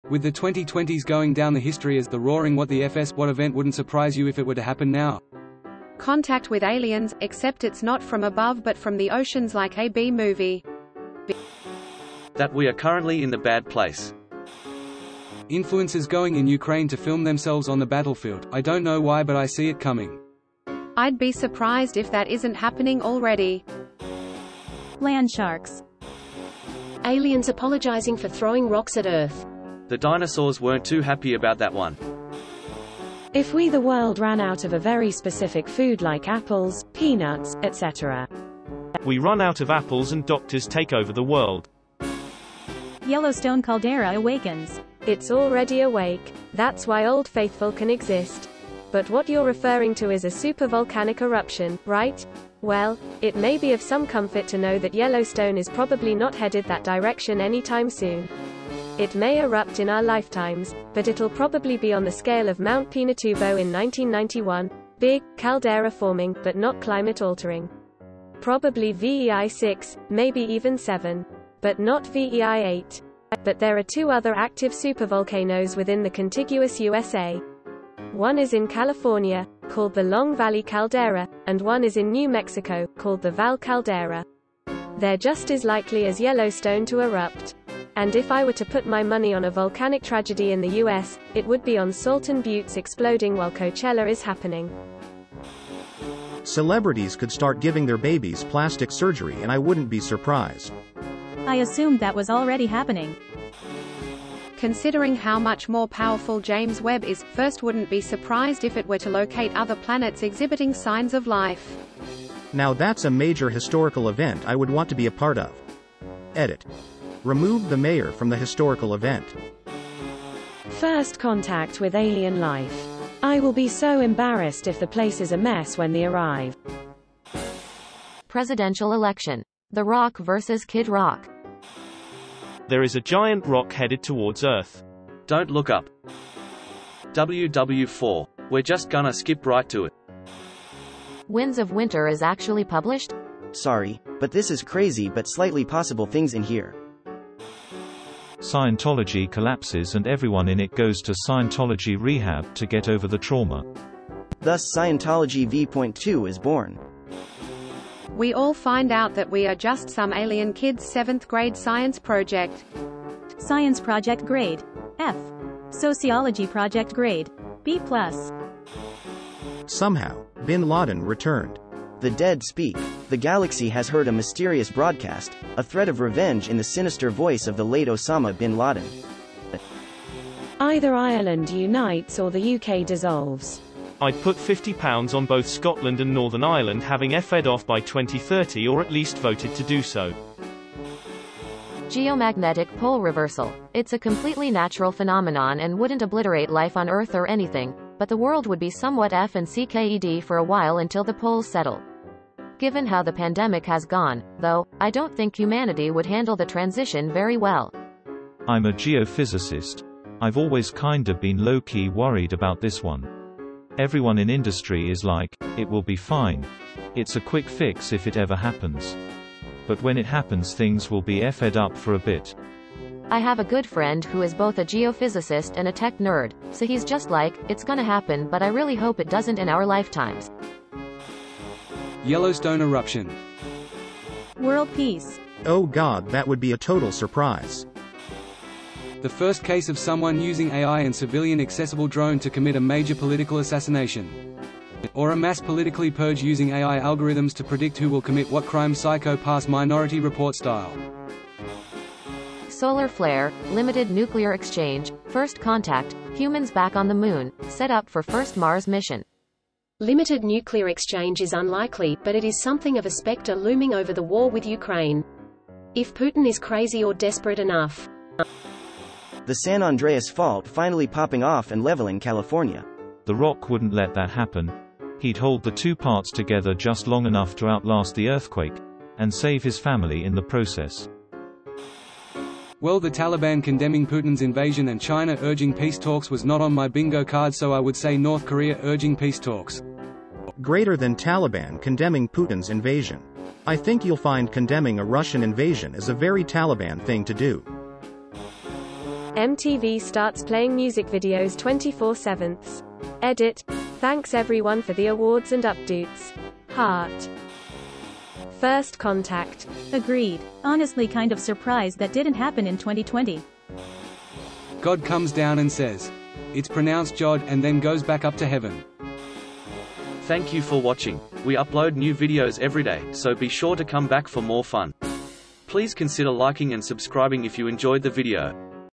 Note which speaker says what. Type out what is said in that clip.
Speaker 1: With the 2020s going down the history as the roaring what the FS, what event wouldn't surprise you if it were to happen now?
Speaker 2: Contact with aliens, except it's not from above but from the oceans like a B movie.
Speaker 3: That we are currently in the bad place.
Speaker 1: Influencers going in Ukraine to film themselves on the battlefield. I don't know why, but I see it coming.
Speaker 2: I'd be surprised if that isn't happening already.
Speaker 4: Land sharks.
Speaker 5: Aliens apologizing for throwing rocks at Earth.
Speaker 3: The dinosaurs weren't too happy about that one.
Speaker 6: If we the world ran out of a very specific food like apples, peanuts, etc.
Speaker 7: We run out of apples and doctors take over the world.
Speaker 4: Yellowstone caldera awakens.
Speaker 6: It's already awake. That's why Old Faithful can exist. But what you're referring to is a supervolcanic eruption, right? Well, it may be of some comfort to know that Yellowstone is probably not headed that direction anytime soon. It may erupt in our lifetimes, but it'll probably be on the scale of Mount Pinatubo in 1991, big, caldera forming, but not climate altering. Probably VEI 6, maybe even 7. But not VEI 8. But there are two other active supervolcanoes within the contiguous USA. One is in California, called the Long Valley Caldera, and one is in New Mexico, called the Val Caldera. They're just as likely as Yellowstone to erupt. And if I were to put my money on a volcanic tragedy in the US, it would be on Salton Buttes exploding while Coachella is happening.
Speaker 8: Celebrities could start giving their babies plastic surgery and I wouldn't be surprised.
Speaker 4: I assumed that was already happening.
Speaker 2: Considering how much more powerful James Webb is, first wouldn't be surprised if it were to locate other planets exhibiting signs of life.
Speaker 8: Now that's a major historical event I would want to be a part of. Edit. Remove the mayor from the historical event.
Speaker 6: First contact with alien life. I will be so embarrassed if the place is a mess when they arrive.
Speaker 9: Presidential election. The Rock versus Kid Rock.
Speaker 7: There is a giant rock headed towards Earth.
Speaker 3: Don't look up. WW4. We're just gonna skip right to it.
Speaker 9: Winds of Winter is actually published?
Speaker 10: Sorry, but this is crazy but slightly possible things in here.
Speaker 11: Scientology collapses and everyone in it goes to Scientology rehab to get over the trauma.
Speaker 10: Thus Scientology V.2 is born.
Speaker 2: We all find out that we are just some alien kid's 7th grade science project.
Speaker 4: Science project grade F. Sociology project grade B+.
Speaker 8: Somehow, Bin Laden returned.
Speaker 10: The dead speak. The galaxy has heard a mysterious broadcast, a threat of revenge in the sinister voice of the late Osama bin Laden.
Speaker 6: Either Ireland unites or the UK dissolves.
Speaker 7: I'd put £50 on both Scotland and Northern Ireland having FE'd off by 2030 or at least voted to do so.
Speaker 9: Geomagnetic pole reversal. It's a completely natural phenomenon and wouldn't obliterate life on Earth or anything, but the world would be somewhat F and CKED for a while until the poles settle. Given how the pandemic has gone, though, I don't think humanity would handle the transition very well.
Speaker 11: I'm a geophysicist. I've always kinda been low-key worried about this one. Everyone in industry is like, it will be fine. It's a quick fix if it ever happens. But when it happens things will be FE'd up for a bit.
Speaker 9: I have a good friend who is both a geophysicist and a tech nerd, so he's just like, it's gonna happen but I really hope it doesn't in our lifetimes.
Speaker 1: Yellowstone eruption.
Speaker 4: World peace.
Speaker 8: Oh god, that would be a total surprise.
Speaker 1: The first case of someone using AI and civilian accessible drone to commit a major political assassination. Or a mass politically purge using AI algorithms to predict who will commit what crime. Psycho Pass Minority Report style.
Speaker 9: Solar flare, limited nuclear exchange, first contact, humans back on the moon, set up for first Mars mission.
Speaker 5: Limited nuclear exchange is unlikely, but it is something of a specter looming over the war with Ukraine. If Putin is crazy or desperate enough.
Speaker 10: The San Andreas Fault finally popping off and leveling California.
Speaker 11: The Rock wouldn't let that happen. He'd hold the two parts together just long enough to outlast the earthquake, and save his family in the process.
Speaker 1: Well, the Taliban condemning Putin's invasion and China urging peace talks was not on my bingo card, so I would say North Korea urging peace talks.
Speaker 8: Greater than Taliban condemning Putin's invasion. I think you'll find condemning a Russian invasion is a very Taliban thing to do.
Speaker 6: MTV starts playing music videos 24/7. Edit. Thanks everyone for the awards and updates. Heart. First contact.
Speaker 4: Agreed. Honestly kind of surprised that didn't happen in 2020.
Speaker 1: God comes down and says, "It's pronounced Jod," and then goes back up to heaven.
Speaker 3: Thank you for watching. We upload new videos every day, so be sure to come back for more fun. Please consider liking and subscribing if you enjoyed the video.